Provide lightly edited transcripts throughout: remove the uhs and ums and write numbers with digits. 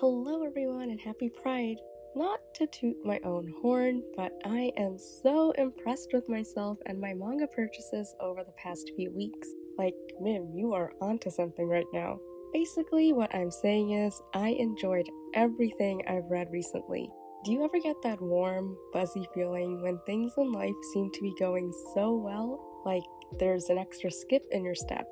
Hello everyone and happy Pride! Not to toot my own horn, but I am so impressed with myself and my manga purchases over the past few weeks. Like, Mim, you are onto something right now. Basically, what I'm saying is, I enjoyed everything I've read recently. Do you ever get that warm, buzzy feeling when things in life seem to be going so well? Like, there's an extra skip in your step.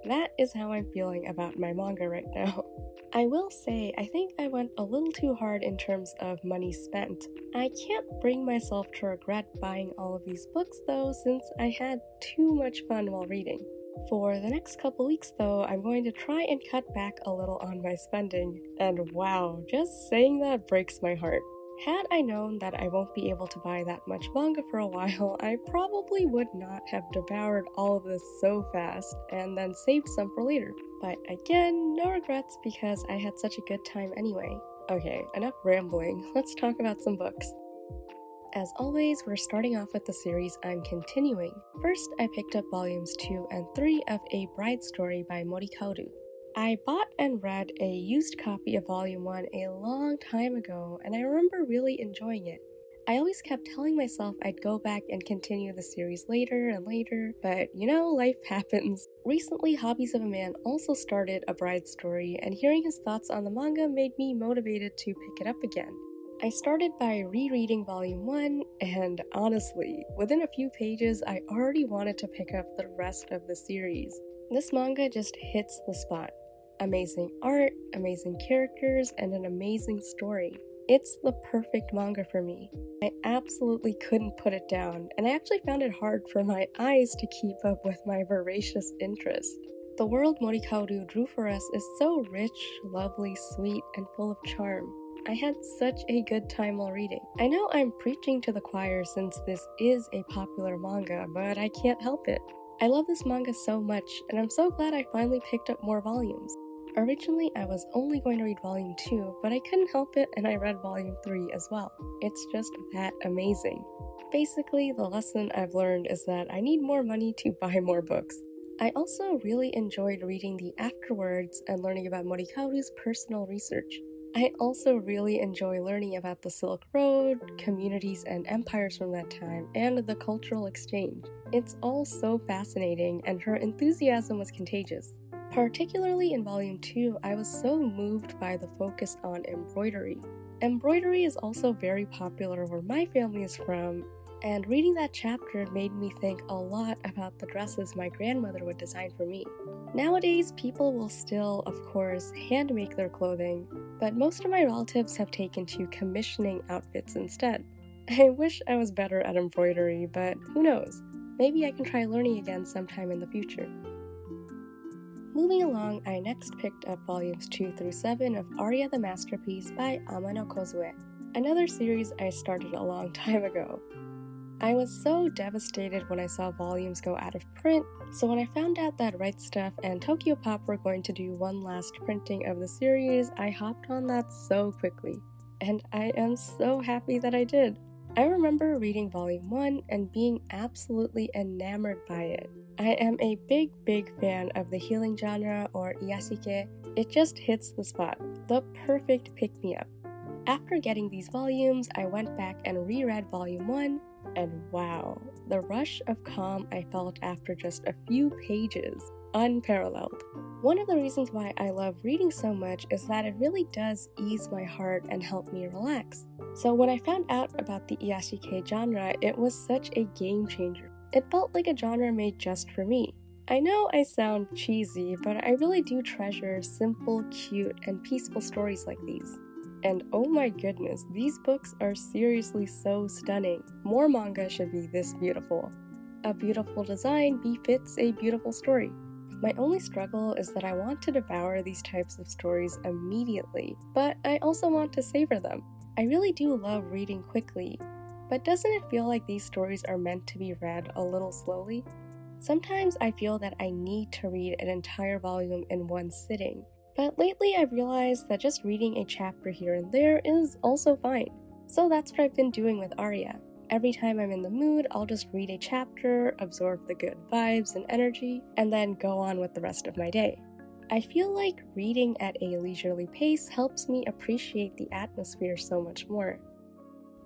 That is how I'm feeling about my manga right now. I will say, I think I went a little too hard in terms of money spent. I can't bring myself to regret buying all of these books though, since I had too much fun while reading. For the next couple weeks though, I'm going to try and cut back a little on my spending. And wow, just saying that breaks my heart. Had I known that I won't be able to buy that much manga for a while, I probably would not have devoured all of this so fast and then saved some for later. But again, no regrets because I had such a good time anyway. Okay, enough rambling, let's talk about some books. As always, we're starting off with the series I'm continuing. First, I picked up volumes 2 and 3 of A Bride Story by Morikaoru. I bought and read a used copy of volume 1 a long time ago, and I remember really enjoying it. I always kept telling myself I'd go back and continue the series later and later, but life happens. Recently, Hobbies of a Man also started A Bride Story, and hearing his thoughts on the manga made me motivated to pick it up again. I started by rereading volume 1, and honestly, within a few pages, I already wanted to pick up the rest of the series. This manga just hits the spot. Amazing art, amazing characters, and an amazing story. It's the perfect manga for me. I absolutely couldn't put it down, and I actually found it hard for my eyes to keep up with my voracious interest. The world Morikaoru drew for us is so rich, lovely, sweet, and full of charm. I had such a good time while reading. I know I'm preaching to the choir since this is a popular manga, but I can't help it. I love this manga so much, and I'm so glad I finally picked up more volumes. Originally, I was only going to read volume 2, but I couldn't help it and I read volume 3 as well. It's just that amazing. Basically, the lesson I've learned is that I need more money to buy more books. I also really enjoyed reading the afterwords and learning about Morikaoru's personal research. I also really enjoy learning about the Silk Road, communities and empires from that time, and the cultural exchange. It's all so fascinating, and her enthusiasm was contagious. Particularly in volume 2, I was so moved by the focus on embroidery. Embroidery is also very popular where my family is from, and reading that chapter made me think a lot about the dresses my grandmother would design for me. Nowadays, people will still, of course, hand make their clothing, but most of my relatives have taken to commissioning outfits instead. I wish I was better at embroidery, but who knows? Maybe I can try learning again sometime in the future. Moving along, I next picked up volumes 2 through 7 of Aria the Masterpiece by Amano Kozue, another series I started a long time ago. I was so devastated when I saw volumes go out of print, so when I found out that Right Stuff and Tokyo Pop were going to do one last printing of the series, I hopped on that so quickly. And I am so happy that I did. I remember reading volume 1 and being absolutely enamored by it. I am a big fan of the healing genre or iyashike. It just hits the spot. The perfect pick-me-up. After getting these volumes, I went back and reread volume 1, and wow, the rush of calm I felt after just a few pages, unparalleled. One of the reasons why I love reading so much is that it really does ease my heart and help me relax. So when I found out about the iyashike genre, it was such a game changer. It felt like a genre made just for me. I know I sound cheesy, but I really do treasure simple, cute, and peaceful stories like these. And oh my goodness, these books are seriously so stunning. More manga should be this beautiful. A beautiful design befits a beautiful story. My only struggle is that I want to devour these types of stories immediately, but I also want to savor them. I really do love reading quickly, but doesn't it feel like these stories are meant to be read a little slowly? Sometimes I feel that I need to read an entire volume in one sitting. But lately I've realized that just reading a chapter here and there is also fine. So that's what I've been doing with Aria. Every time I'm in the mood, I'll just read a chapter, absorb the good vibes and energy, and then go on with the rest of my day. I feel like reading at a leisurely pace helps me appreciate the atmosphere so much more.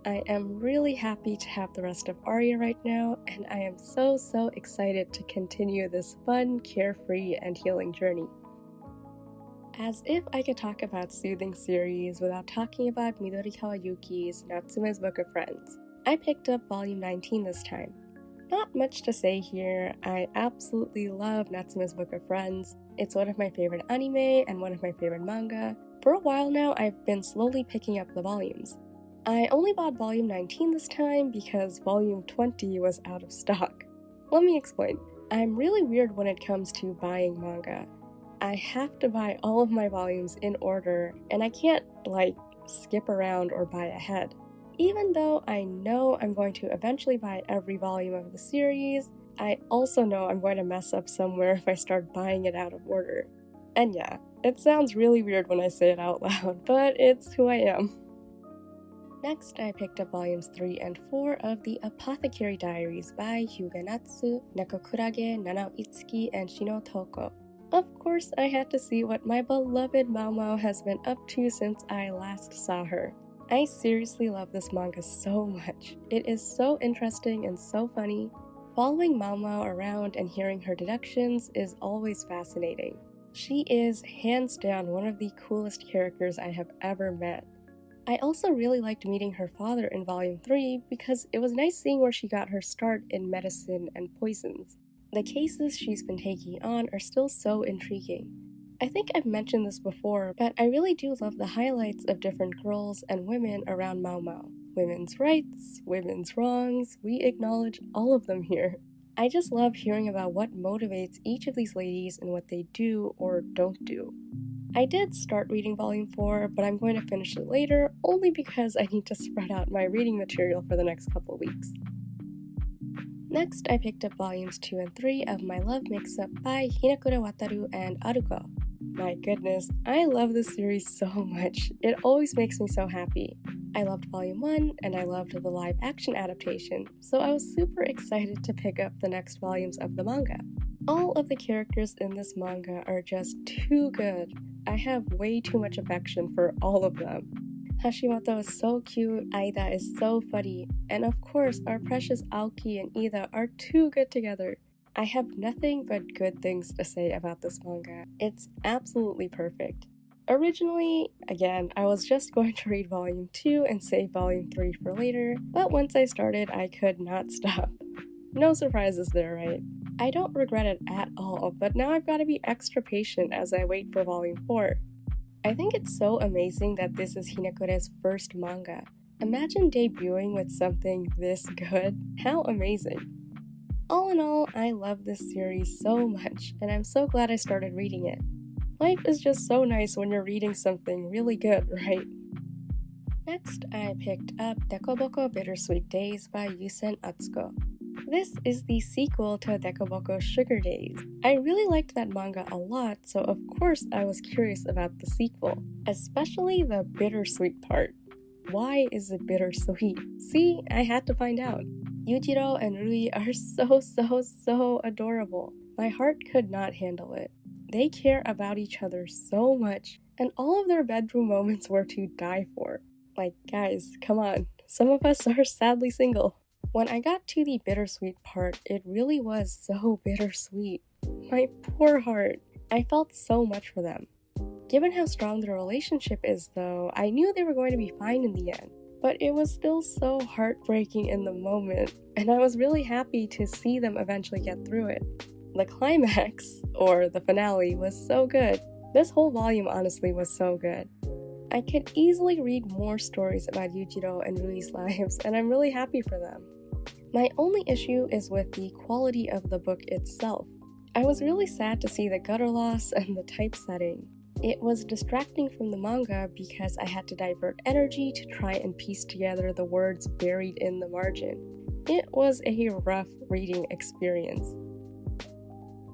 I am really happy to have the rest of Aria right now, and I am so excited to continue this fun, carefree, and healing journey. As if I could talk about soothing series without talking about Midori Kawayuki's Natsume's Book of Friends. I picked up volume 19 this time. Not much to say here, I absolutely love Natsume's Book of Friends. It's one of my favorite anime and one of my favorite manga. For a while now, I've been slowly picking up the volumes. I only bought volume 19 this time because volume 20 was out of stock. Let me explain. I'm really weird when it comes to buying manga. I have to buy all of my volumes in order, and I can't, skip around or buy ahead. Even though I know I'm going to eventually buy every volume of the series, I also know I'm going to mess up somewhere if I start buying it out of order. And yeah, it sounds really weird when I say it out loud, but it's who I am. Next, I picked up volumes 3 and 4 of the Apothecary Diaries by Hyuga, Nekokurage, Nanaitsuki, and Shinotoko. Of course, I had to see what my beloved Mao has been up to since I last saw her. I seriously love this manga so much. It is so interesting and so funny. Following Mao around and hearing her deductions is always fascinating. She is hands down one of the coolest characters I have ever met. I also really liked meeting her father in volume 3 because it was nice seeing where she got her start in medicine and poisons. The cases she's been taking on are still so intriguing. I think I've mentioned this before, but I really do love the highlights of different girls and women around Mao. Women's rights, women's wrongs, we acknowledge all of them here. I just love hearing about what motivates each of these ladies and what they do or don't do. I did start reading volume 4, but I'm going to finish it later only because I need to spread out my reading material for the next couple weeks. Next, I picked up volumes 2 and 3 of My Love Mix-Up by Hinakura Wataru and Uroko. My goodness, I love this series so much. It always makes me so happy. I loved volume 1 and I loved the live action adaptation, so I was super excited to pick up the next volumes of the manga. All of the characters in this manga are just too good. I have way too much affection for all of them. Hashimoto is so cute, Aida is so funny, and of course our precious Aoki and Ida are too good together. I have nothing but good things to say about this manga. It's absolutely perfect. Originally, again, I was just going to read volume 2 and save volume 3 for later, but once I started, I could not stop. No surprises there, right? I don't regret it at all, but now I've got to be extra patient as I wait for volume 4. I think it's so amazing that this is Hinakura's first manga. Imagine debuting with something this good. How amazing. All in all, I love this series so much, and I'm so glad I started reading it. Life is just so nice when you're reading something really good, right? Next, I picked up Dekoboko Bittersweet Days by Yusen Atsuko. This is the sequel to Dekoboko Sugar Days. I really liked that manga a lot, so of course I was curious about the sequel, especially the bittersweet part. Why is it bittersweet? See, I had to find out. Yujiro and Rui are so adorable. My heart could not handle it. They care about each other so much, and all of their bedroom moments were to die for. Guys, come on. Some of us are sadly single. When I got to the bittersweet part, it really was so bittersweet. My poor heart. I felt so much for them. Given how strong their relationship is, though, I knew they were going to be fine in the end. But it was still so heartbreaking in the moment, and I was really happy to see them eventually get through it. The climax, or the finale, was so good. This whole volume honestly was so good. I could easily read more stories about Yujiro and Rui's lives, and I'm really happy for them. My only issue is with the quality of the book itself. I was really sad to see the gutter loss and the typesetting. It was distracting from the manga because I had to divert energy to try and piece together the words buried in the margin. It was a rough reading experience.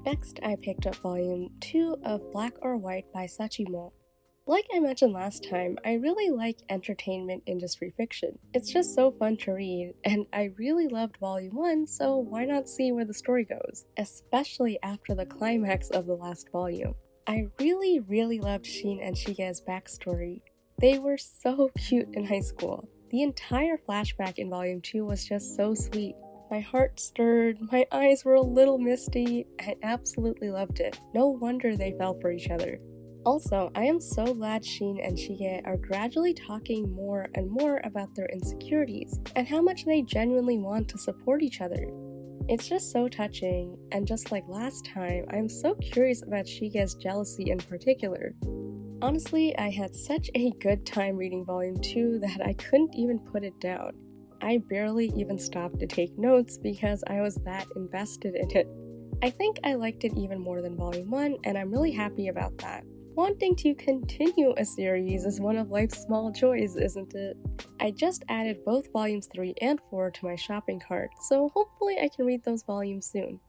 Next, I picked up volume 2 of Black or White by Sachimo. Like I mentioned last time, I really like entertainment industry fiction. It's just so fun to read, and I really loved volume 1, so why not see where the story goes, especially after the climax of the last volume. I really loved Shin and Shige's backstory. They were so cute in high school. The entire flashback in Volume 2 was just so sweet. My heart stirred, my eyes were a little misty. I absolutely loved it. No wonder they fell for each other. Also, I am so glad Shin and Shige are gradually talking more and more about their insecurities and how much they genuinely want to support each other. It's just so touching, and just like last time, I'm so curious about Shige's jealousy in particular. Honestly, I had such a good time reading Volume 2 that I couldn't even put it down. I barely even stopped to take notes because I was that invested in it. I think I liked it even more than Volume 1, and I'm really happy about that. Wanting to continue a series is one of life's small joys, isn't it? I just added both Volumes 3 and 4 to my shopping cart, so hopefully I can read those volumes soon.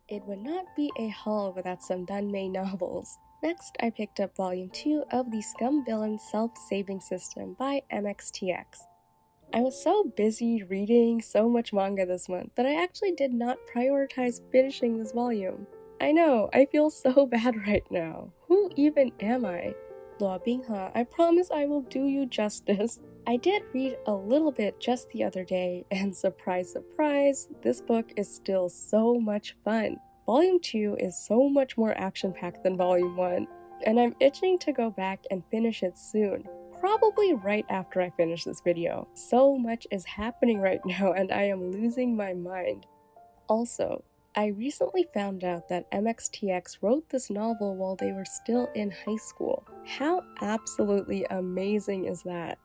It would not be a haul without some Danmei novels. Next, I picked up Volume 2 of the Scum Villain Self-Saving System by mxtx. I was so busy reading so much manga this month that I actually did not prioritize finishing this volume. I know, I feel so bad right now. Who even am I? Loa Bingha, I promise I will do you justice. I did read a little bit just the other day, and surprise, surprise, this book is still so much fun. Volume 2 is so much more action-packed than Volume 1, and I'm itching to go back and finish it soon. Probably right after I finish this video. So much is happening right now and I am losing my mind. Also, I recently found out that mxtx wrote this novel while they were still in high school. How absolutely amazing is that?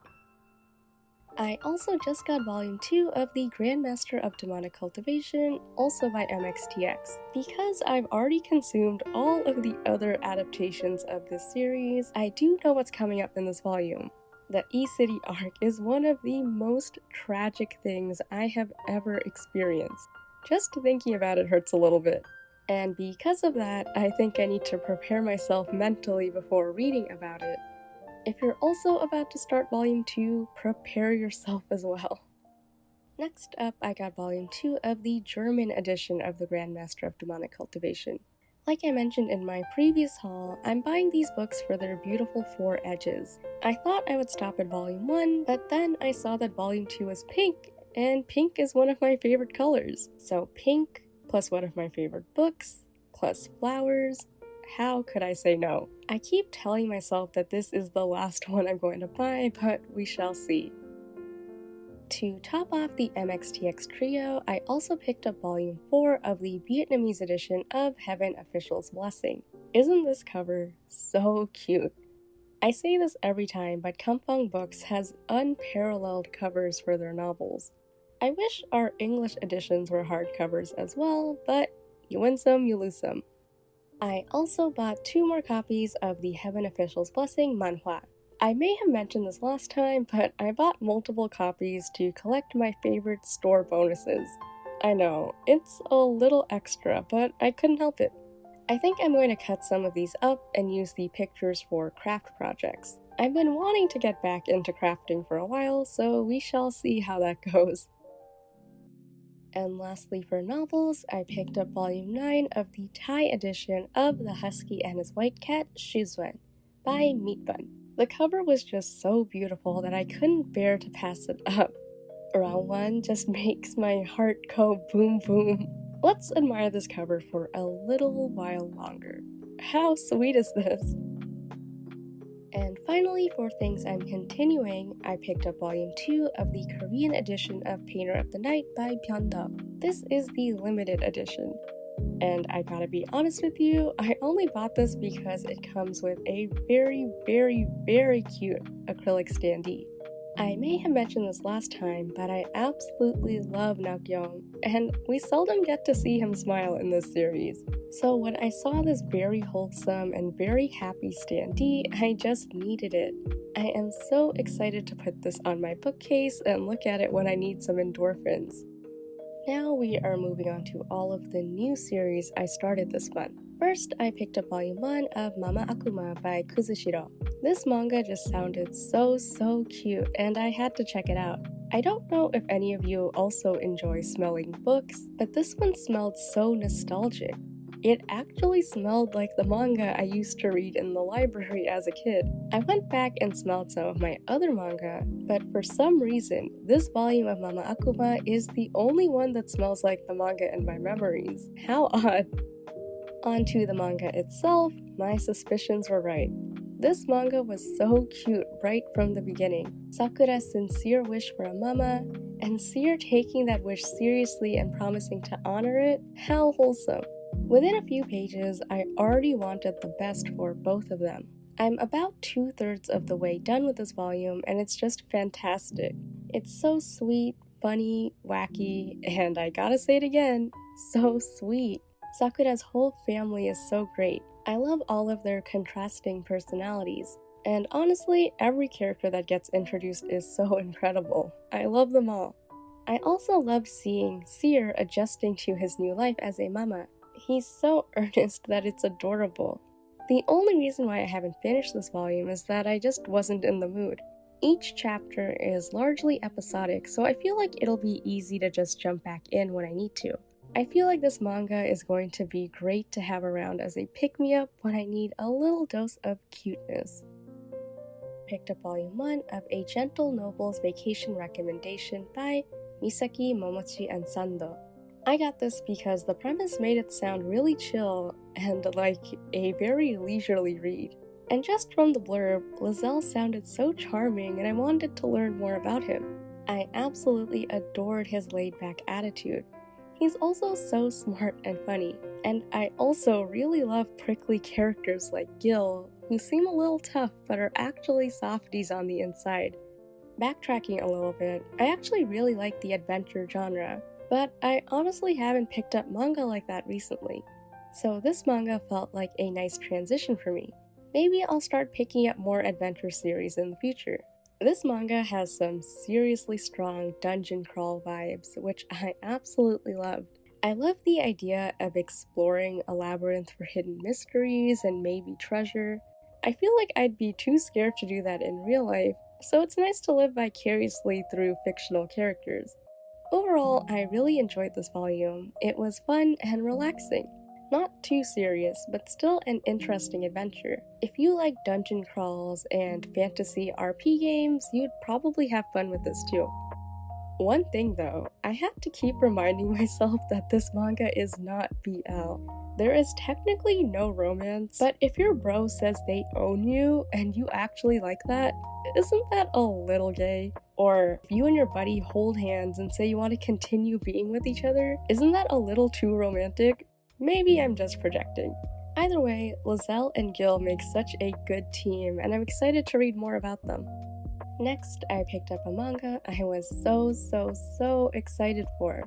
I also just got Volume 2 of the Grandmaster of Demonic Cultivation, also by mxtx. Because I've already consumed all of the other adaptations of this series, I do know what's coming up in this volume. The E-City arc is one of the most tragic things I have ever experienced. Just thinking about it hurts a little bit. And because of that, I think I need to prepare myself mentally before reading about it. If you're also about to start Volume 2, prepare yourself as well. Next up, I got Volume 2 of the German edition of the Grandmaster of Demonic Cultivation. Like I mentioned in my previous haul, I'm buying these books for their beautiful 4 edges. I thought I would stop at Volume 1, but then I saw that Volume 2 is pink, and pink is one of my favorite colors. So pink, plus one of my favorite books, plus flowers. How could I say no? I keep telling myself that this is the last one I'm going to buy, but we shall see. To top off the mxtx trio, I also picked up Volume 4 of the Vietnamese edition of Heaven Official's Blessing. Isn't this cover so cute? I say this every time, but Kampong Books has unparalleled covers for their novels. I wish our English editions were hardcovers as well, but you win some, you lose some. I also bought 2 more copies of the Heaven Official's Blessing manhua. I may have mentioned this last time, but I bought multiple copies to collect my favorite store bonuses. I know, it's a little extra, but I couldn't help it. I think I'm going to cut some of these up and use the pictures for craft projects. I've been wanting to get back into crafting for a while, so we shall see how that goes. And lastly for novels, I picked up Volume 9 of the Thai edition of The Husky and His White Cat, Shizun, by Meatbun. The cover was just so beautiful that I couldn't bear to pass it up. Round 1 just makes my heart go boom boom. Let's admire this cover for a little while longer. How sweet is this? And finally, for things I'm continuing, I picked up Volume 2 of the Korean edition of Painter of the Night by Byung-dub. This is the limited edition. And I gotta be honest with you, I only bought this because it comes with a very cute acrylic standee. I may have mentioned this last time, but I absolutely love Nakyeong, and we seldom get to see him smile in this series. So when I saw this very wholesome and very happy standee, I just needed it. I am so excited to put this on my bookcase and look at it when I need some endorphins. Now we are moving on to all of the new series I started this month. First, I picked up Volume 1 of Mama Akuma by Kuzushiro. This manga just sounded so cute, and I had to check it out. I don't know if any of you also enjoy smelling books, but this one smelled so nostalgic. It actually smelled like the manga I used to read in the library as a kid. I went back and smelled some of my other manga, but for some reason, this volume of Mama Akuma is the only one that smells like the manga in my memories. How odd. Onto the manga itself, my suspicions were right. This manga was so cute right from the beginning. Sakura's sincere wish for a mama, and Seer taking that wish seriously and promising to honor it, how wholesome. Within a few pages, I already wanted the best for both of them. I'm about 2/3 of the way done with this volume, and it's just fantastic. It's so sweet, funny, wacky, and I gotta say it again, so sweet. Sakura's whole family is so great. I love all of their contrasting personalities. And honestly, every character that gets introduced is so incredible. I love them all. I also loved seeing Seer adjusting to his new life as a mama. He's so earnest that it's adorable. The only reason why I haven't finished this volume is that I just wasn't in the mood. Each chapter is largely episodic, so I feel like it'll be easy to just jump back in when I need to. I feel like this manga is going to be great to have around as a pick-me-up when I need a little dose of cuteness. Picked up volume 1 of A Gentle Noble's Vacation Recommendation by Misaki, Momochi, and Sando. I got this because the premise made it sound really chill and like a very leisurely read. And just from the blurb, Lizelle sounded so charming and I wanted to learn more about him. I absolutely adored his laid-back attitude. He's also so smart and funny, and I also really love prickly characters like Gil, who seem a little tough but are actually softies on the inside. Backtracking a little bit, I actually really like the adventure genre, but I honestly haven't picked up manga like that recently. So this manga felt like a nice transition for me. Maybe I'll start picking up more adventure series in the future. This manga has some seriously strong dungeon crawl vibes, which I absolutely loved. I love the idea of exploring a labyrinth for hidden mysteries and maybe treasure. I feel like I'd be too scared to do that in real life, so it's nice to live vicariously through fictional characters. Overall, I really enjoyed this volume. It was fun and relaxing. Not too serious, but still an interesting adventure. If you like dungeon crawls and fantasy RP games, you'd probably have fun with this too. One thing though, I have to keep reminding myself that this manga is not BL. There is technically no romance, but if your bro says they own you and you actually like that, isn't that a little gay? Or if you and your buddy hold hands and say you want to continue being with each other, isn't that a little too romantic? Maybe I'm just projecting. Either way, Lizelle and Gil make such a good team, and I'm excited to read more about them. Next, I picked up a manga I was so excited for.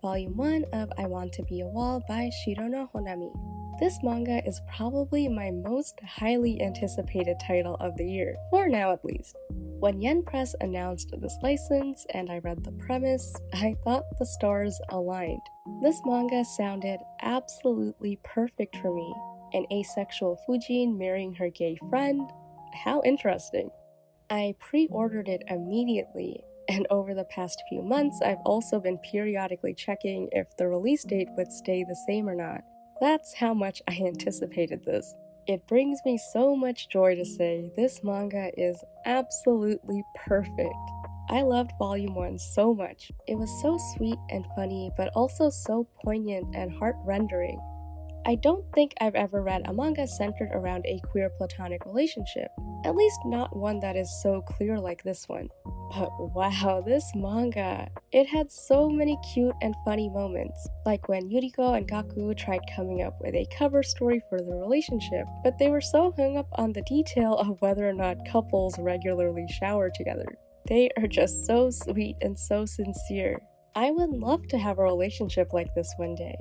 Volume 1 of I Want to Be a Wall by Shirono Honami. This manga is probably my most highly anticipated title of the year, for now at least. When Yen Press announced this license and I read the premise, I thought the stars aligned. This manga sounded absolutely perfect for me. An asexual Fujin marrying her gay friend? How interesting. I pre-ordered it immediately, and over the past few months I've also been periodically checking if the release date would stay the same or not. That's how much I anticipated this. It brings me so much joy to say this manga is absolutely perfect. I loved Volume 1 so much. It was so sweet and funny, but also so poignant and heart-rendering. I don't think I've ever read a manga centered around a queer platonic relationship, at least not one that is so clear like this one. But wow, this manga! It had so many cute and funny moments, like when Yuriko and Gaku tried coming up with a cover story for their relationship, but they were so hung up on the detail of whether or not couples regularly shower together. They are just so sweet and so sincere. I would love to have a relationship like this one day.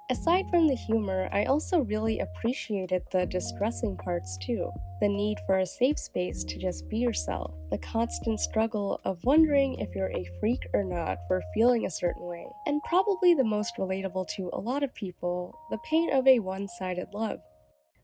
Aside from the humor, I also really appreciated the distressing parts too. The need for a safe space to just be yourself. The constant struggle of wondering if you're a freak or not for feeling a certain way. And probably the most relatable to a lot of people, the pain of a one-sided love.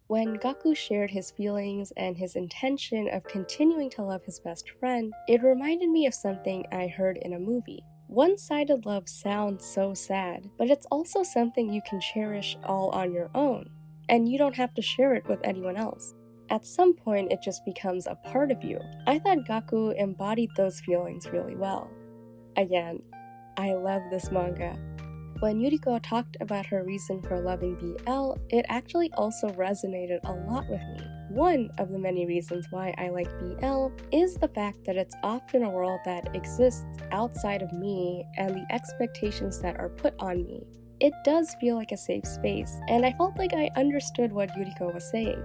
When Gaku shared his feelings and his intention of continuing to love his best friend, it reminded me of something I heard in a movie. One-sided love sounds so sad, but it's also something you can cherish all on your own, and you don't have to share it with anyone else. At some point, it just becomes a part of you. I thought Gaku embodied those feelings really well. Again, I love this manga. When Yuriko talked about her reason for loving BL, it actually also resonated a lot with me. One of the many reasons why I like BL is the fact that it's often a world that exists outside of me and the expectations that are put on me. It does feel like a safe space, and I felt like I understood what Yuriko was saying.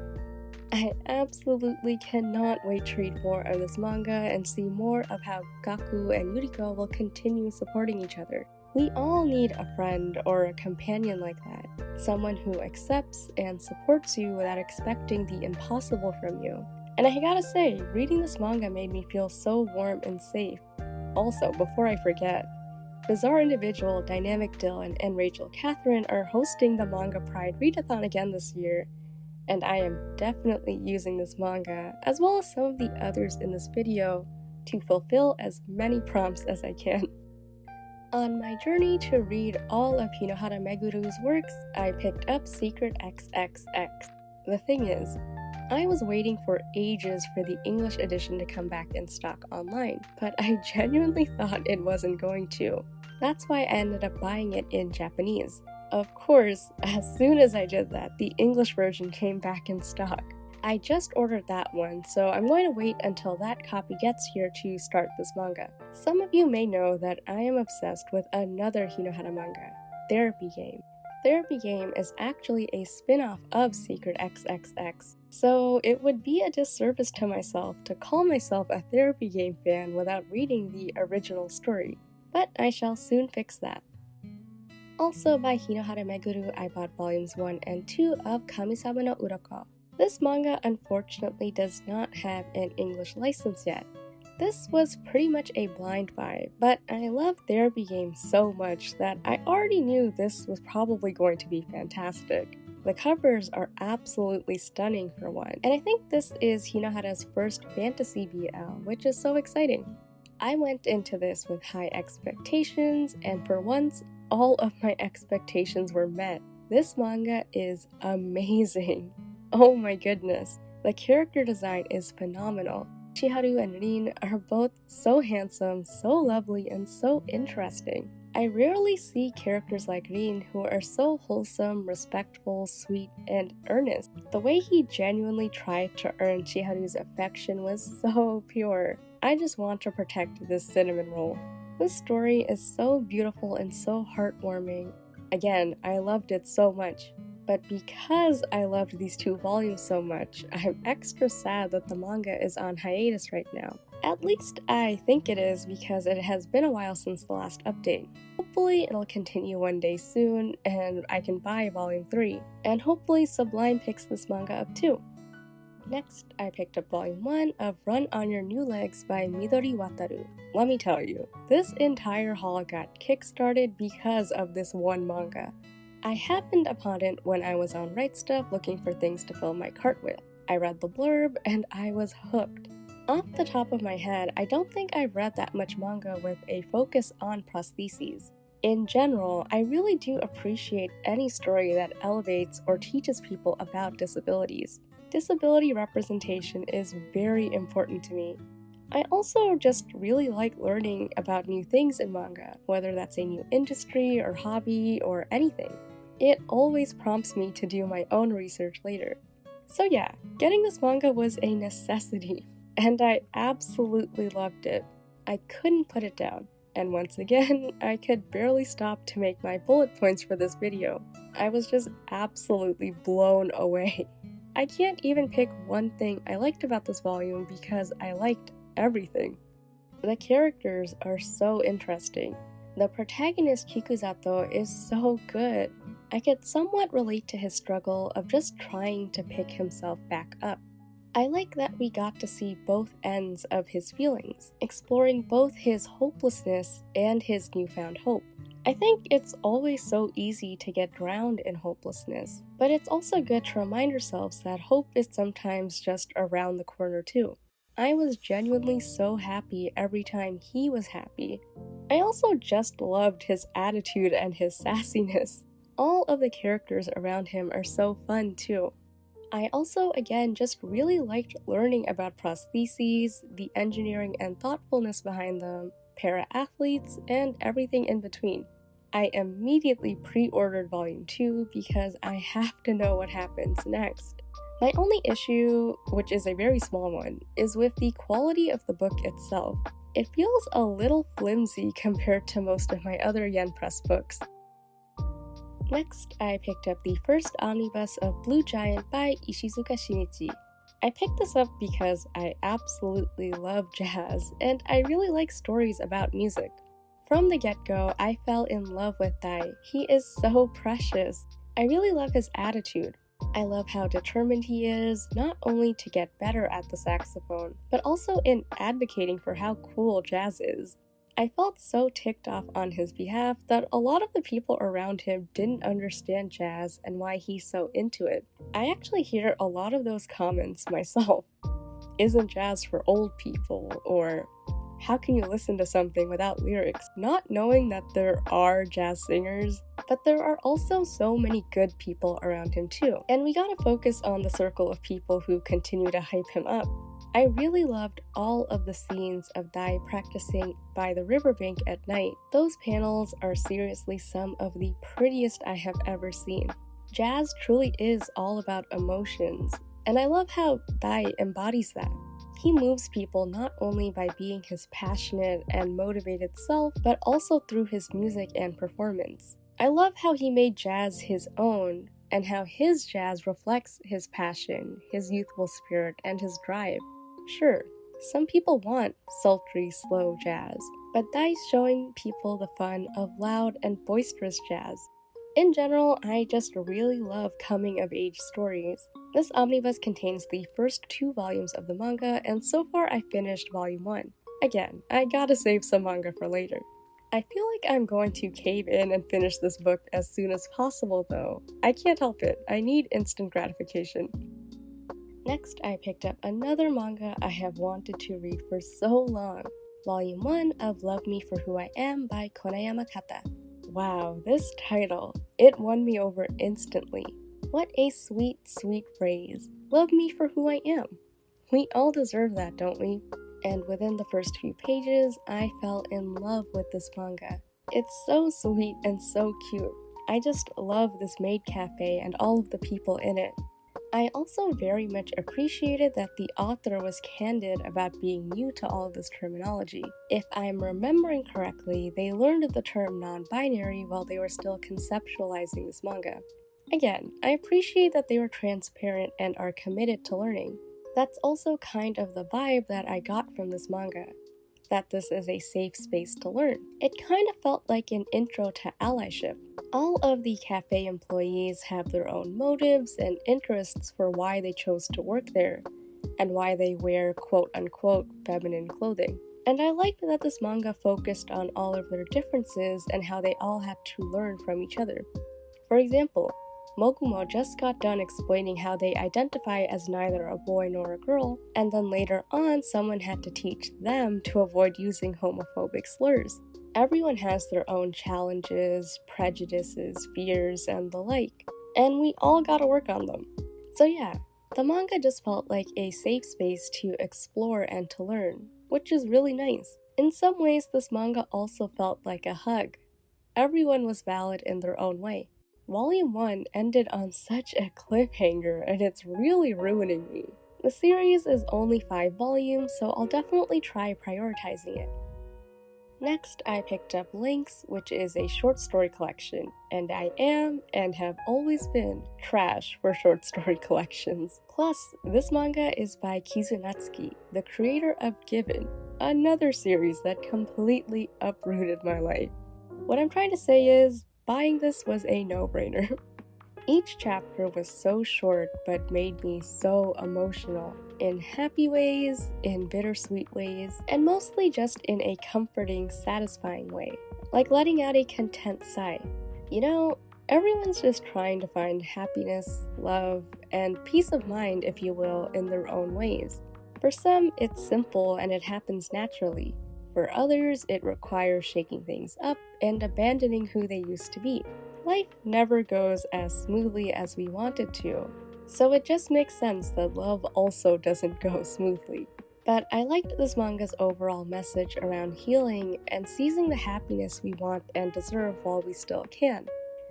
I absolutely cannot wait to read more of this manga and see more of how Gaku and Yuriko will continue supporting each other. We all need a friend or a companion like that, someone who accepts and supports you without expecting the impossible from you. And I gotta say, reading this manga made me feel so warm and safe. Also, before I forget, Bizarre Individual, Dynamic Dylan, and Rachel Catherine are hosting the Manga Pride Readathon again this year, and I am definitely using this manga, as well as some of the others in this video, to fulfill as many prompts as I can. On my journey to read all of Hinohara Meguru's works, I picked up Secret XXX. The thing is, I was waiting for ages for the English edition to come back in stock online, but I genuinely thought it wasn't going to. That's why I ended up buying it in Japanese. Of course, as soon as I did that, the English version came back in stock. I just ordered that one, so I'm going to wait until that copy gets here to start this manga. Some of you may know that I am obsessed with another Hinohara manga, Therapy Game. Therapy Game is actually a spin-off of Secret XXX, so it would be a disservice to myself to call myself a Therapy Game fan without reading the original story. But I shall soon fix that. Also by Hinohara Meguru, I bought volumes 1 and 2 of Kamisama no Uroko. This manga unfortunately does not have an English license yet. This was pretty much a blind buy, but I love Therapy Game so much that I already knew this was probably going to be fantastic. The covers are absolutely stunning for one, and I think this is Hinohara's first fantasy BL, which is so exciting. I went into this with high expectations, and for once, all of my expectations were met. This manga is amazing. Oh my goodness, the character design is phenomenal. Chiharu and Rin are both so handsome, so lovely, and so interesting. I rarely see characters like Rin who are so wholesome, respectful, sweet, and earnest. The way he genuinely tried to earn Chiharu's affection was so pure. I just want to protect this cinnamon roll. This story is so beautiful and so heartwarming. Again, I loved it so much. But because I loved these 2 volumes so much, I'm extra sad that the manga is on hiatus right now. At least I think it is, because it has been a while since the last update. Hopefully it'll continue one day soon and I can buy volume 3. And hopefully Sublime picks this manga up too. Next, I picked up volume 1 of Run on Your New Legs by Midori Wataru. Let me tell you, this entire haul got kickstarted because of this one manga. I happened upon it when I was on Right Stuff looking for things to fill my cart with. I read the blurb and I was hooked. Off the top of my head, I don't think I've read that much manga with a focus on prostheses. In general, I really do appreciate any story that elevates or teaches people about disabilities. Disability representation is very important to me. I also just really like learning about new things in manga, whether that's a new industry or hobby or anything. It always prompts me to do my own research later. So yeah, getting this manga was a necessity, and I absolutely loved it. I couldn't put it down, and once again, I could barely stop to make my bullet points for this video. I was just absolutely blown away. I can't even pick one thing I liked about this volume because I liked everything. The characters are so interesting. The protagonist Kikuzato is so good. I could somewhat relate to his struggle of just trying to pick himself back up. I like that we got to see both ends of his feelings, exploring both his hopelessness and his newfound hope. I think it's always so easy to get drowned in hopelessness, but it's also good to remind ourselves that hope is sometimes just around the corner too. I was genuinely so happy every time he was happy. I also just loved his attitude and his sassiness. All of the characters around him are so fun too. I also, again, just really liked learning about prostheses, the engineering and thoughtfulness behind them, para-athletes, and everything in between. I immediately pre-ordered Volume 2 because I have to know what happens next. My only issue, which is a very small one, is with the quality of the book itself. It feels a little flimsy compared to most of my other yen press books. Next, I picked up the first omnibus of Blue Giant by Ishizuka Shinichi. I picked this up because I absolutely love jazz, and I really like stories about music. From the get-go, I fell in love with Dai. He is so precious. I really love his attitude. I love how determined he is, not only to get better at the saxophone, but also in advocating for how cool jazz is. I felt so ticked off on his behalf that a lot of the people around him didn't understand jazz and why he's so into it. I actually hear a lot of those comments myself. Isn't jazz for old people? Or how can you listen to something without lyrics? Not knowing that there are jazz singers, but there are also so many good people around him too. And we gotta focus on the circle of people who continue to hype him up. I really loved all of the scenes of Dai practicing by the riverbank at night. Those panels are seriously some of the prettiest I have ever seen. Jazz truly is all about emotions, and I love how Dai embodies that. He moves people not only by being his passionate and motivated self, but also through his music and performance. I love how he made jazz his own, and how his jazz reflects his passion, his youthful spirit, and his drive. Sure, some people want sultry, slow jazz, but Dai's showing people the fun of loud and boisterous jazz. In general, I just really love coming-of-age stories. This omnibus contains the first 2 volumes of the manga, and so far I finished Volume 1. Again, I gotta save some manga for later. I feel like I'm going to cave in and finish this book as soon as possible though. I can't help it, I need instant gratification. Next, I picked up another manga I have wanted to read for so long. Volume 1 of Love Me For Who I Am by Koimonogatari. Wow, this title, it won me over instantly. What a sweet, sweet phrase. Love me for who I am. We all deserve that, don't we? And within the first few pages, I fell in love with this manga. It's so sweet and so cute. I just love this maid cafe and all of the people in it. I also very much appreciated that the author was candid about being new to all of this terminology. If I'm remembering correctly, they learned the term non-binary while they were still conceptualizing this manga. Again, I appreciate that they were transparent and are committed to learning. That's also kind of the vibe that I got from this manga, that this is a safe space to learn. It kind of felt like an intro to allyship. All of the cafe employees have their own motives and interests for why they chose to work there, and why they wear quote-unquote feminine clothing. And I liked that this manga focused on all of their differences and how they all had to learn from each other. For example, Mokumo just got done explaining how they identify as neither a boy nor a girl, and then later on someone had to teach them to avoid using homophobic slurs. Everyone has their own challenges, prejudices, fears, and the like, and we all gotta work on them. So yeah, the manga just felt like a safe space to explore and to learn, which is really nice. In some ways, this manga also felt like a hug. Everyone was valid in their own way. Volume 1 ended on such a cliffhanger, and it's really ruining me. The series is only 5 volumes, so I'll definitely try prioritizing it. Next, I picked up Lynx, which is a short story collection, and I am, and have always been, trash for short story collections. Plus, this manga is by Kizunatsuki, the creator of Given, another series that completely uprooted my life. What I'm trying to say is, buying this was a no-brainer. Each chapter was so short but made me so emotional, in happy ways, in bittersweet ways, and mostly just in a comforting, satisfying way, like letting out a content sigh. You know, everyone's just trying to find happiness, love, and peace of mind, if you will, in their own ways. For some, it's simple and it happens naturally. For others, it requires shaking things up and abandoning who they used to be. Life never goes as smoothly as we want it to, so it just makes sense that love also doesn't go smoothly. But I liked this manga's overall message around healing and seizing the happiness we want and deserve while we still can.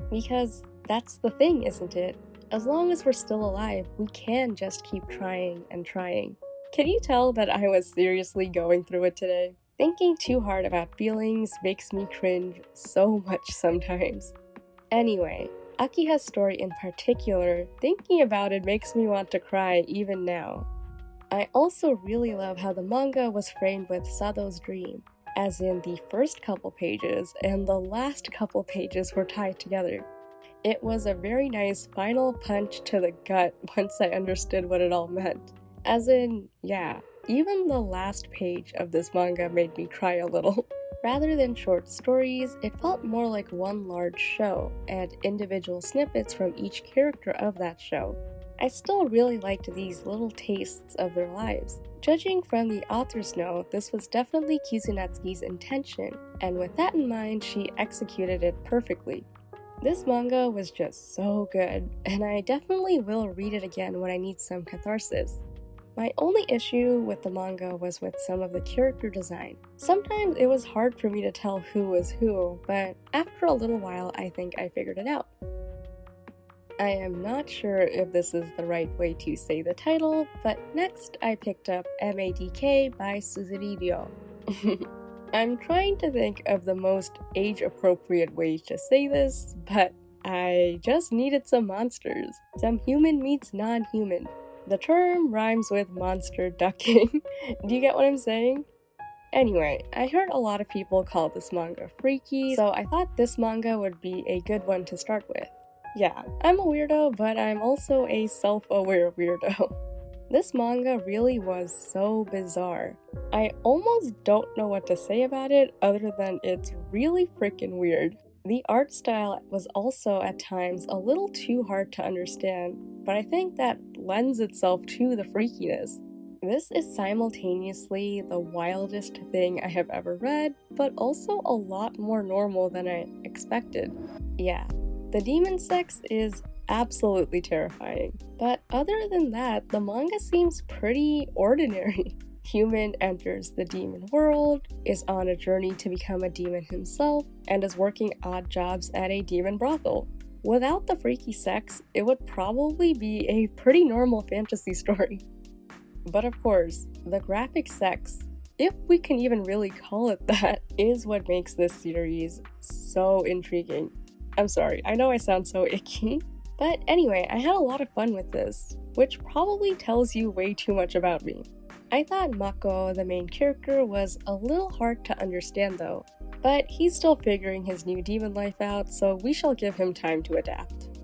Because that's the thing, isn't it? As long as we're still alive, we can just keep trying and trying. Can you tell that I was seriously going through it today? Thinking too hard about feelings makes me cringe so much sometimes. Anyway, Akiha's story in particular, thinking about it makes me want to cry even now. I also really love how the manga was framed with Sado's dream, as in the first couple pages and the last couple pages were tied together. It was a very nice final punch to the gut once I understood what it all meant. As in, yeah, even the last page of this manga made me cry a little. Rather than short stories, it felt more like one large show, and individual snippets from each character of that show. I still really liked these little tastes of their lives. Judging from the author's note, this was definitely Kizunatsuki's intention, and with that in mind, she executed it perfectly. This manga was just so good, and I definitely will read it again when I need some catharsis. My only issue with the manga was with some of the character design. Sometimes it was hard for me to tell who was who, but after a little while I think I figured it out. I am not sure if this is the right way to say the title, but next I picked up MADK by Suzuri Ryo. I'm trying to think of the most age-appropriate ways to say this, but I just needed some monsters. Some human meets non-human. The term rhymes with monster ducking. Do you get what I'm saying? Anyway, I heard a lot of people call this manga freaky, so I thought this manga would be a good one to start with. Yeah, I'm a weirdo, but I'm also a self-aware weirdo. This manga really was so bizarre. I almost don't know what to say about it other than it's really freaking weird. The art style was also at times a little too hard to understand, but I think that lends itself to the freakiness. This is simultaneously the wildest thing I have ever read, but also a lot more normal than I expected. Yeah, the demon sex is absolutely terrifying, but other than that, the manga seems pretty ordinary. Human enters the demon world, is on a journey to become a demon himself, and is working odd jobs at a demon brothel. Without the freaky sex, it would probably be a pretty normal fantasy story. But of course, the graphic sex, if we can even really call it that, is what makes this series so intriguing. I'm sorry, I know I sound so icky. But anyway, I had a lot of fun with this, which probably tells you way too much about me. I thought Mako, the main character, was a little hard to understand though, but he's still figuring his new demon life out, so we shall give him time to adapt.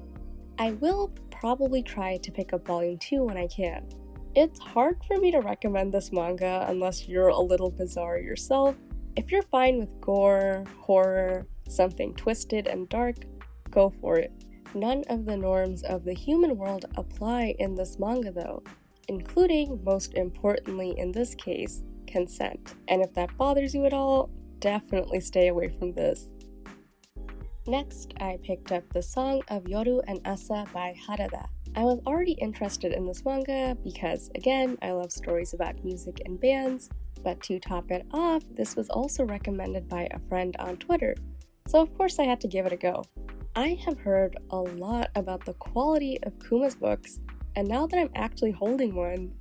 I will probably try to pick up volume 2 when I can. It's hard for me to recommend this manga unless you're a little bizarre yourself. If you're fine with gore, horror, something twisted and dark, go for it. None of the norms of the human world apply in this manga though, including, most importantly in this case, consent. And if that bothers you at all, definitely stay away from this. Next, I picked up The Song of Yoru and Asa by Harada. I was already interested in this manga because, again, I love stories about music and bands, but to top it off, this was also recommended by a friend on Twitter, so of course I had to give it a go. I have heard a lot about the quality of Kuma's books, and now that I'm actually holding one,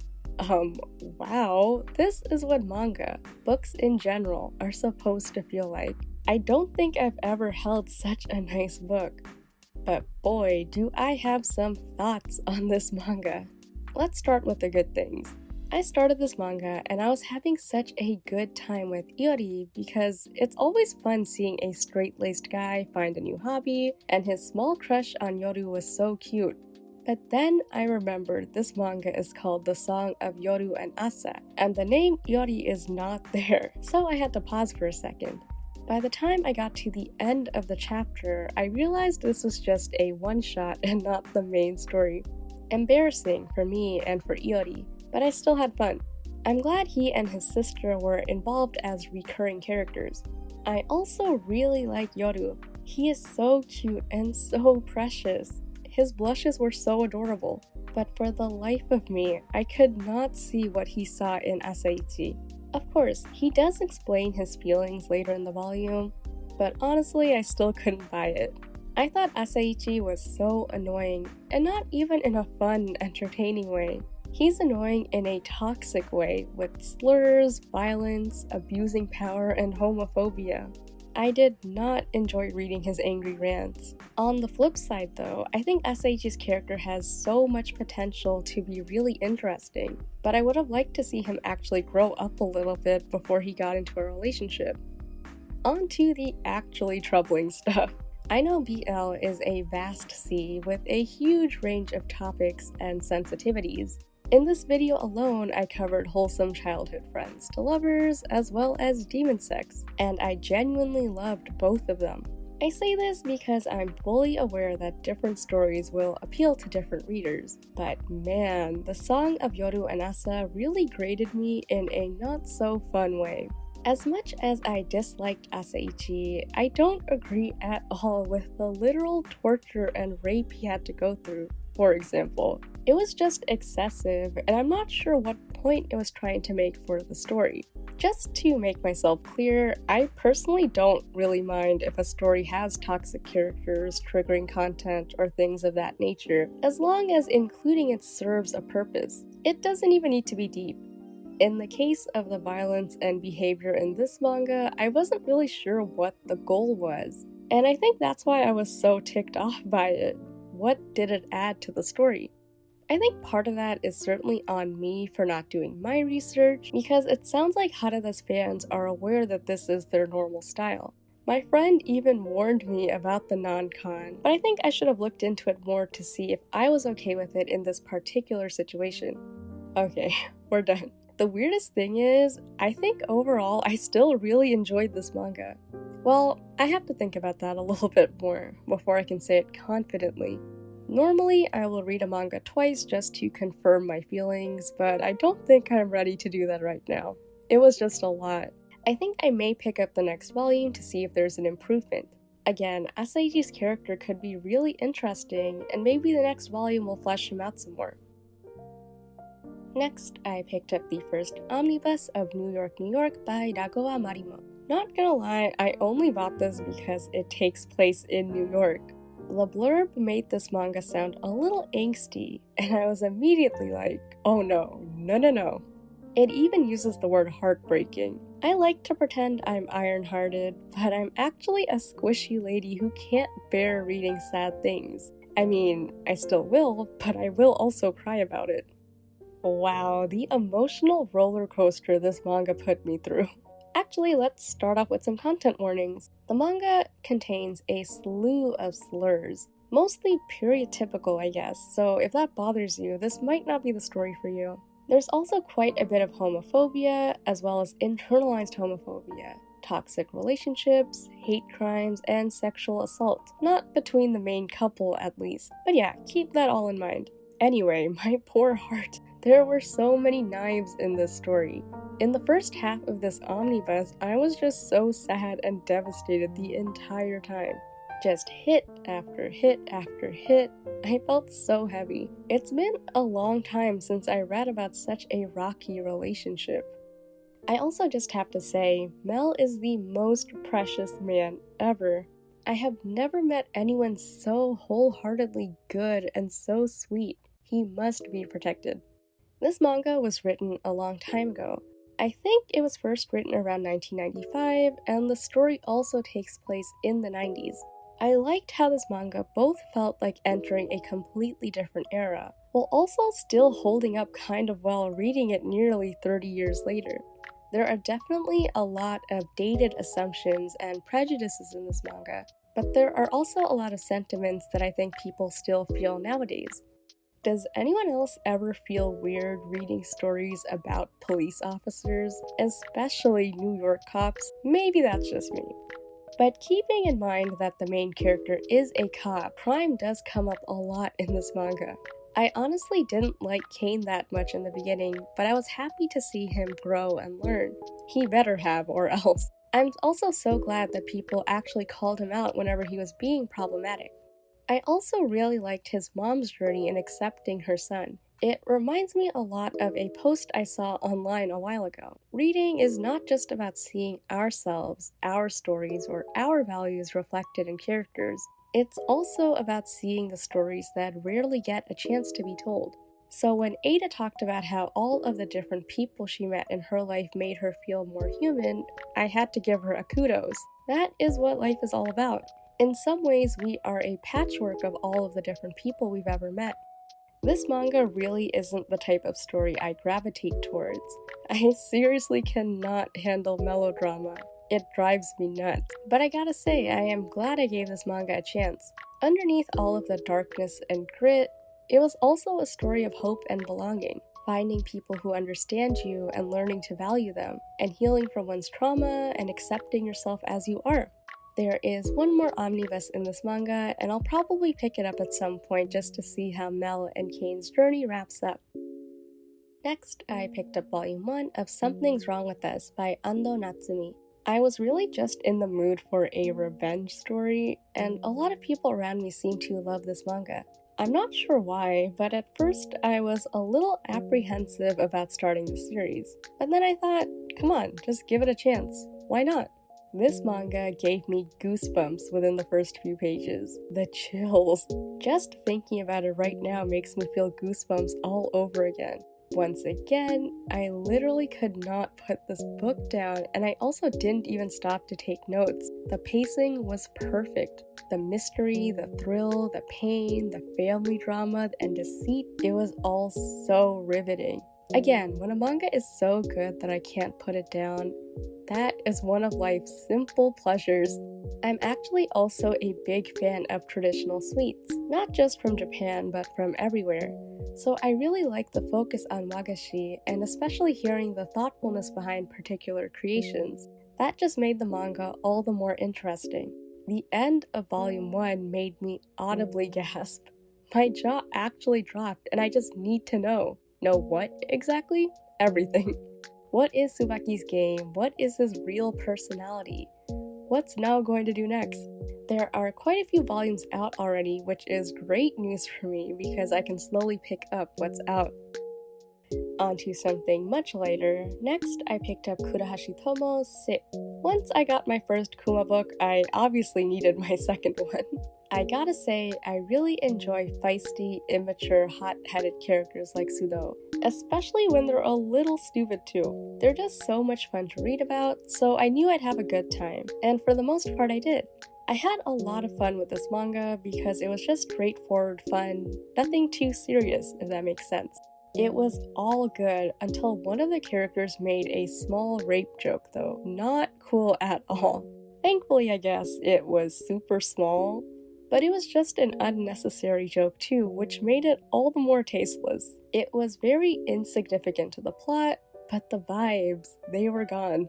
wow, this is what manga, books in general, are supposed to feel like. I don't think I've ever held such a nice book, but boy, do I have some thoughts on this manga. Let's start with the good things. I started this manga and I was having such a good time with Iori because it's always fun seeing a straight-laced guy find a new hobby, and his small crush on Yoru was so cute. But then I remembered this manga is called The Song of Yoru and Asa, and the name Iori is not there, so I had to pause for a second. By the time I got to the end of the chapter, I realized this was just a one-shot and not the main story. Embarrassing for me and for Iori, but I still had fun. I'm glad he and his sister were involved as recurring characters. I also really like Yoru. He is so cute and so precious. His blushes were so adorable. But for the life of me, I could not see what he saw in Asaichi. Of course, he does explain his feelings later in the volume, but honestly, I still couldn't buy it. I thought Asaichi was so annoying, and not even in a fun, entertaining way. He's annoying in a toxic way, with slurs, violence, abusing power, and homophobia. I did not enjoy reading his angry rants. On the flip side though, I think Asaichi's character has so much potential to be really interesting, but I would have liked to see him actually grow up a little bit before he got into a relationship. On to the actually troubling stuff. I know BL is a vast sea with a huge range of topics and sensitivities. In this video alone, I covered wholesome childhood friends to lovers, as well as demon sex, and I genuinely loved both of them. I say this because I'm fully aware that different stories will appeal to different readers, but man, the Song of Yoru and Asa really grated me in a not-so-fun way. As much as I disliked Asaichi, I don't agree at all with the literal torture and rape he had to go through. For example, it was just excessive, and I'm not sure what point it was trying to make for the story. Just to make myself clear, I personally don't really mind if a story has toxic characters, triggering content, or things of that nature, as long as including it serves a purpose. It doesn't even need to be deep. In the case of the violence and behavior in this manga, I wasn't really sure what the goal was, and I think that's why I was so ticked off by it. What did it add to the story? I think part of that is certainly on me for not doing my research, because it sounds like Harada's fans are aware that this is their normal style. My friend even warned me about the non-con, but I think I should have looked into it more to see if I was okay with it in this particular situation. Okay, we're done. The weirdest thing is, I think overall I still really enjoyed this manga. Well, I have to think about that a little bit more before I can say it confidently. Normally, I will read a manga twice just to confirm my feelings, but I don't think I'm ready to do that right now. It was just a lot. I think I may pick up the next volume to see if there's an improvement. Again, Asaichi's character could be really interesting, and maybe the next volume will flesh him out some more. Next, I picked up the first omnibus of New York, New York by Ragowa Marimo. Not gonna lie, I only bought this because it takes place in New York. The blurb made this manga sound a little angsty, and I was immediately like, oh no, no no no. It even uses the word heartbreaking. I like to pretend I'm iron-hearted, but I'm actually a squishy lady who can't bear reading sad things. I mean, I still will, but I will also cry about it. Wow, the emotional roller coaster this manga put me through. Actually, let's start off with some content warnings. The manga contains a slew of slurs, mostly stereotypical, I guess, so if that bothers you, this might not be the story for you. There's also quite a bit of homophobia, as well as internalized homophobia, toxic relationships, hate crimes, and sexual assault. Not between the main couple, at least. But yeah, keep that all in mind. Anyway, my poor heart. There were so many knives in this story. In the first half of this omnibus, I was just so sad and devastated the entire time. Just hit after hit after hit. I felt so heavy. It's been a long time since I read about such a rocky relationship. I also just have to say, Mel is the most precious man ever. I have never met anyone so wholeheartedly good and so sweet. He must be protected. This manga was written a long time ago. I think it was first written around 1995, and the story also takes place in the 90s. I liked how this manga both felt like entering a completely different era, while also still holding up kind of well reading it nearly 30 years later. There are definitely a lot of dated assumptions and prejudices in this manga, but there are also a lot of sentiments that I think people still feel nowadays. Does anyone else ever feel weird reading stories about police officers, especially New York cops? Maybe that's just me. But keeping in mind that the main character is a cop, crime does come up a lot in this manga. I honestly didn't like Kane that much in the beginning, but I was happy to see him grow and learn. He better have, or else. I'm also so glad that people actually called him out whenever he was being problematic. I also really liked his mom's journey in accepting her son. It reminds me a lot of a post I saw online a while ago. Reading is not just about seeing ourselves, our stories, or our values reflected in characters. It's also about seeing the stories that rarely get a chance to be told. So when Ada talked about how all of the different people she met in her life made her feel more human, I had to give her a kudos. That is what life is all about. In some ways, we are a patchwork of all of the different people we've ever met. This manga really isn't the type of story I gravitate towards. I seriously cannot handle melodrama. It drives me nuts. But I gotta say, I am glad I gave this manga a chance. Underneath all of the darkness and grit, it was also a story of hope and belonging. Finding people who understand you and learning to value them, and healing from one's trauma and accepting yourself as you are. There is one more omnibus in this manga, and I'll probably pick it up at some point just to see how Mel and Kane's journey wraps up. Next, I picked up Volume 1 of Something's Wrong With Us by Ando Natsume. I was really just in the mood for a revenge story, and a lot of people around me seem to love this manga. I'm not sure why, but at first I was a little apprehensive about starting the series. But then I thought, come on, just give it a chance. Why not? This manga gave me goosebumps within the first few pages. The chills. Just thinking about it right now makes me feel goosebumps all over again. Once again, I literally could not put this book down, and I also didn't even stop to take notes. The pacing was perfect. The mystery, the thrill, the pain, the family drama, and deceit, it was all so riveting. Again, when a manga is so good that I can't put it down, that is one of life's simple pleasures. I'm actually also a big fan of traditional sweets, not just from Japan, but from everywhere. So I really like the focus on wagashi, and especially hearing the thoughtfulness behind particular creations. That just made the manga all the more interesting. The end of Volume 1 made me audibly gasp. My jaw actually dropped, and I just need to know. Know what exactly? Everything. What is Tsubaki's game? What is his real personality? What's Nao going to do next? There are quite a few volumes out already, which is great news for me because I can slowly pick up what's out. Onto something much lighter. Next, I picked up Kurahashi Tomo's Sit. Once I got my first Kuma book, I obviously needed my second one. I gotta say, I really enjoy feisty, immature, hot-headed characters like Sudo, especially when they're a little stupid too. They're just so much fun to read about, so I knew I'd have a good time, and for the most part I did. I had a lot of fun with this manga because it was just straightforward fun, nothing too serious, if that makes sense. It was all good until one of the characters made a small rape joke though. Not cool at all. Thankfully, I guess, it was super small, but it was just an unnecessary joke too, which made it all the more tasteless. It was very insignificant to the plot, but the vibes, they were gone.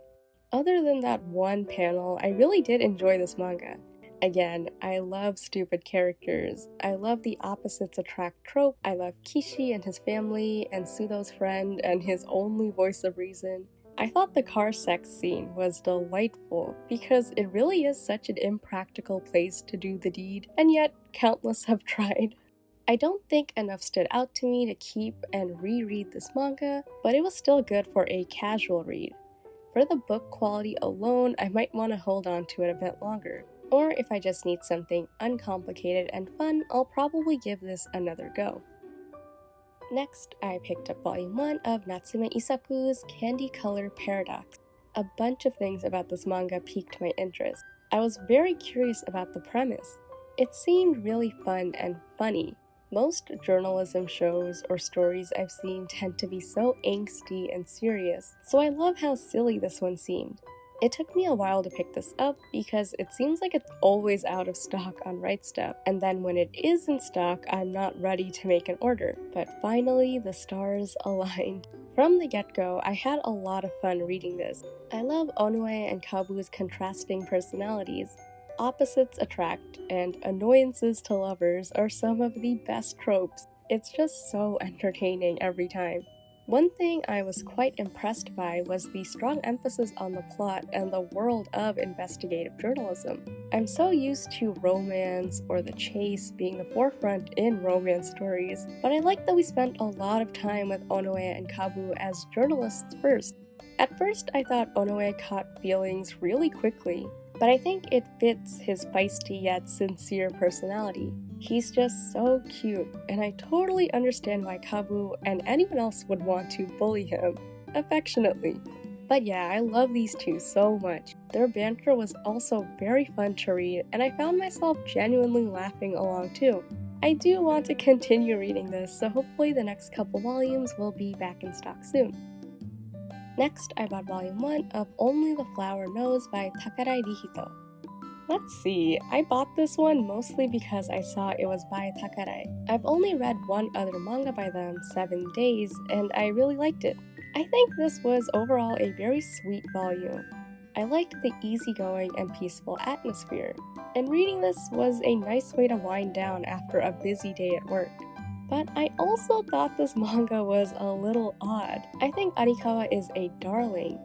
Other than that one panel, I really did enjoy this manga. Again, I love stupid characters. I love the opposites attract trope. I love Kishi and his family, and Sudo's friend and his only voice of reason. I thought the car sex scene was delightful because it really is such an impractical place to do the deed, and yet countless have tried. I don't think enough stood out to me to keep and reread this manga, but it was still good for a casual read. For the book quality alone, I might want to hold on to it a bit longer. Or if I just need something uncomplicated and fun, I'll probably give this another go. Next, I picked up Volume 1 of Natsume Isaku's Candy Color Paradox. A bunch of things about this manga piqued my interest. I was very curious about the premise. It seemed really fun and funny. Most journalism shows or stories I've seen tend to be so angsty and serious, so I love how silly this one seemed. It took me a while to pick this up because it seems like it's always out of stock on Right Step, and then when it is in stock, I'm not ready to make an order. But finally, the stars aligned. From the get-go, I had a lot of fun reading this. I love Onue and Kabu's contrasting personalities. Opposites attract, and annoyances to lovers are some of the best tropes. It's just so entertaining every time. One thing I was quite impressed by was the strong emphasis on the plot and the world of investigative journalism. I'm so used to romance or the chase being the forefront in romance stories, but I like that we spent a lot of time with Onoe and Kabu as journalists first. At first, I thought Onoe caught feelings really quickly, but I think it fits his feisty yet sincere personality. He's just so cute, and I totally understand why Kabu and anyone else would want to bully him, affectionately. But yeah, I love these two so much. Their banter was also very fun to read, and I found myself genuinely laughing along too. I do want to continue reading this, so hopefully the next couple volumes will be back in stock soon. Next, I bought volume 1 of Only the Flower Knows by Takarai Rihito. Let's see, I bought this one mostly because I saw it was by Takarai. I've only read one other manga by them, 7 Days, and I really liked it. I think this was overall a very sweet volume. I liked the easygoing and peaceful atmosphere, and reading this was a nice way to wind down after a busy day at work. But I also thought this manga was a little odd. I think Arikawa is a darling,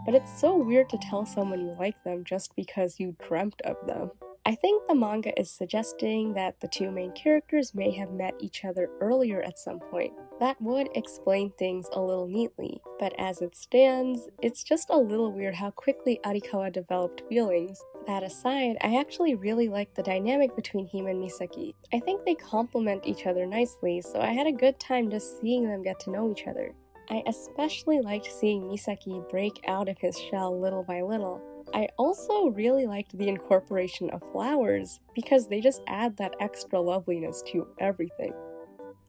but it's so weird to tell someone you like them just because you dreamt of them. I think the manga is suggesting that the two main characters may have met each other earlier at some point. That would explain things a little neatly, but as it stands, it's just a little weird how quickly Arikawa developed feelings. That aside, I actually really like the dynamic between him and Misaki. I think they complement each other nicely, so I had a good time just seeing them get to know each other. I especially liked seeing Misaki break out of his shell little by little. I also really liked the incorporation of flowers because they just add that extra loveliness to everything.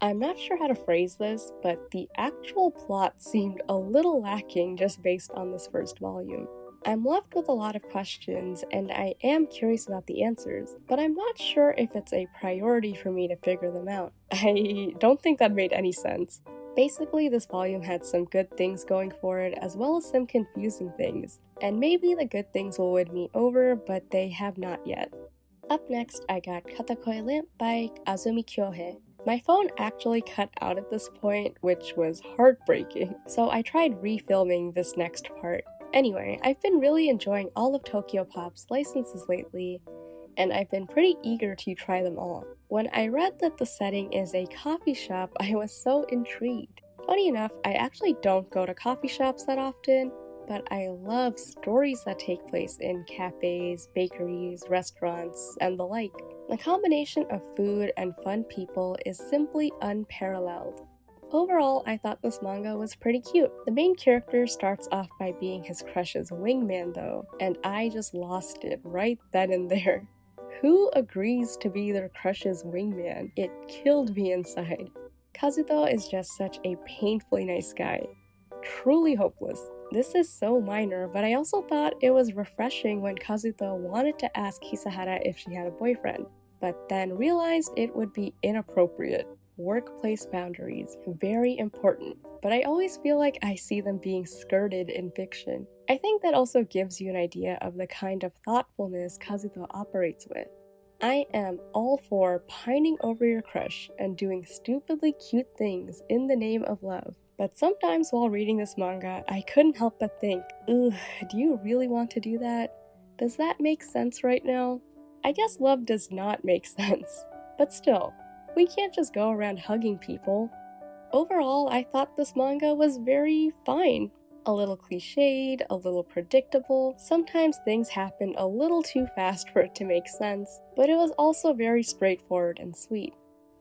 I'm not sure how to phrase this, but the actual plot seemed a little lacking just based on this first volume. I'm left with a lot of questions, and I am curious about the answers, but I'm not sure if it's a priority for me to figure them out. I don't think that made any sense. Basically, this volume had some good things going for it, as well as some confusing things, and maybe the good things will win me over, but they have not yet. Up next, I got Katakoi Lamp by Azumi Kyohei. My phone actually cut out at this point, which was heartbreaking, so I tried refilming this next part. Anyway, I've been really enjoying all of Tokyopop's licenses lately, and I've been pretty eager to try them all. When I read that the setting is a coffee shop, I was so intrigued. Funny enough, I actually don't go to coffee shops that often, but I love stories that take place in cafes, bakeries, restaurants, and the like. The combination of food and fun people is simply unparalleled. Overall, I thought this manga was pretty cute. The main character starts off by being his crush's wingman though, and I just lost it right then and there. Who agrees to be their crush's wingman? It killed me inside. Kazuto is just such a painfully nice guy. Truly hopeless. This is so minor, but I also thought it was refreshing when Kazuto wanted to ask Hisahara if she had a boyfriend, but then realized it would be inappropriate. Workplace boundaries, very important, but I always feel like I see them being skirted in fiction. I think that also gives you an idea of the kind of thoughtfulness Kazuto operates with. I am all for pining over your crush and doing stupidly cute things in the name of love. But sometimes while reading this manga, I couldn't help but think, ugh, do you really want to do that? Does that make sense right now? I guess love does not make sense, but still. We can't just go around hugging people. Overall, I thought this manga was very fine. A little cliched, a little predictable. Sometimes things happen a little too fast for it to make sense, but it was also very straightforward and sweet.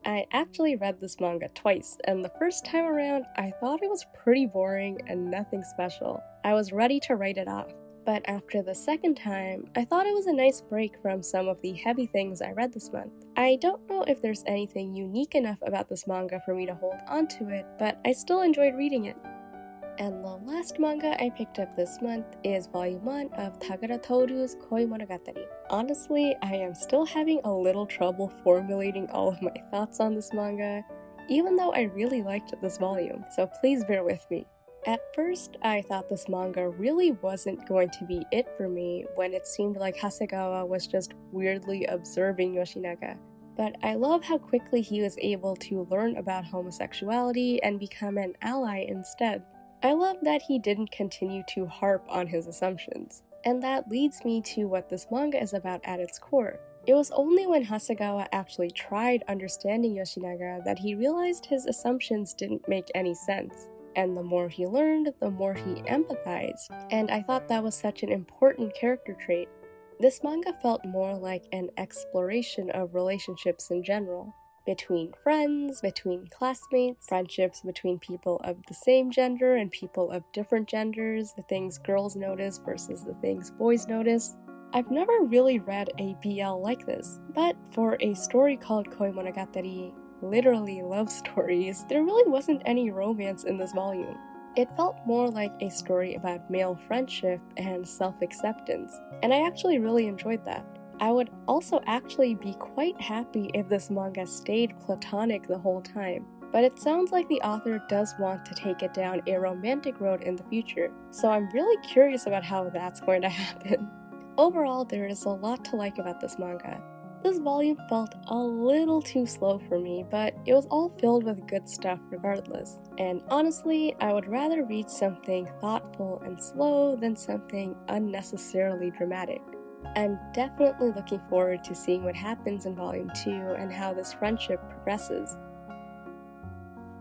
I actually read this manga twice, and the first time around, I thought it was pretty boring and nothing special. I was ready to write it off. But after the second time, I thought it was a nice break from some of the heavy things I read this month. I don't know if there's anything unique enough about this manga for me to hold onto it, but I still enjoyed reading it. And the last manga I picked up this month is volume 1 of Tagara Toru's Koimonogatari. Honestly, I am still having a little trouble formulating all of my thoughts on this manga, even though I really liked this volume, so please bear with me. At first, I thought this manga really wasn't going to be it for me when it seemed like Hasegawa was just weirdly observing Yoshinaga. but I love how quickly he was able to learn about homosexuality and become an ally instead. I love that he didn't continue to harp on his assumptions, and that leads me to what this manga is about at its core. It was only when Hasegawa actually tried understanding Yoshinaga that he realized his assumptions didn't make any sense. And the more he learned, the more he empathized, and I thought that was such an important character trait. This manga felt more like an exploration of relationships in general. Between friends, between classmates, friendships between people of the same gender and people of different genders, the things girls notice versus the things boys notice. I've never really read a BL like this, but for a story called Koimonogatari, literally love stories, there really wasn't any romance in this volume. It felt more like a story about male friendship and self-acceptance, and I actually really enjoyed that. I would also actually be quite happy if this manga stayed platonic the whole time, but it sounds like the author does want to take it down a romantic road in the future, so I'm really curious about how that's going to happen. Overall, there is a lot to like about this manga. This volume felt a little too slow for me, but it was all filled with good stuff regardless. And honestly, I would rather read something thoughtful and slow than something unnecessarily dramatic. I'm definitely looking forward to seeing what happens in Volume 2 and how this friendship progresses.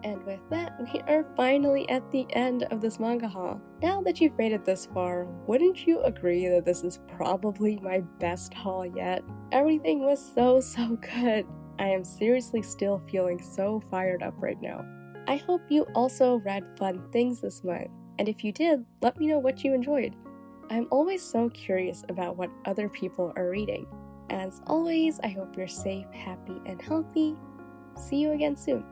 And with that, we are finally at the end of this manga haul. Now that you've made it this far, wouldn't you agree that this is probably my best haul yet? Everything was so good. I am seriously still feeling so fired up right now. I hope you also read fun things this month, and if you did, let me know what you enjoyed. I'm always so curious about what other people are reading. As always, I hope you're safe, happy, and healthy. See you again soon.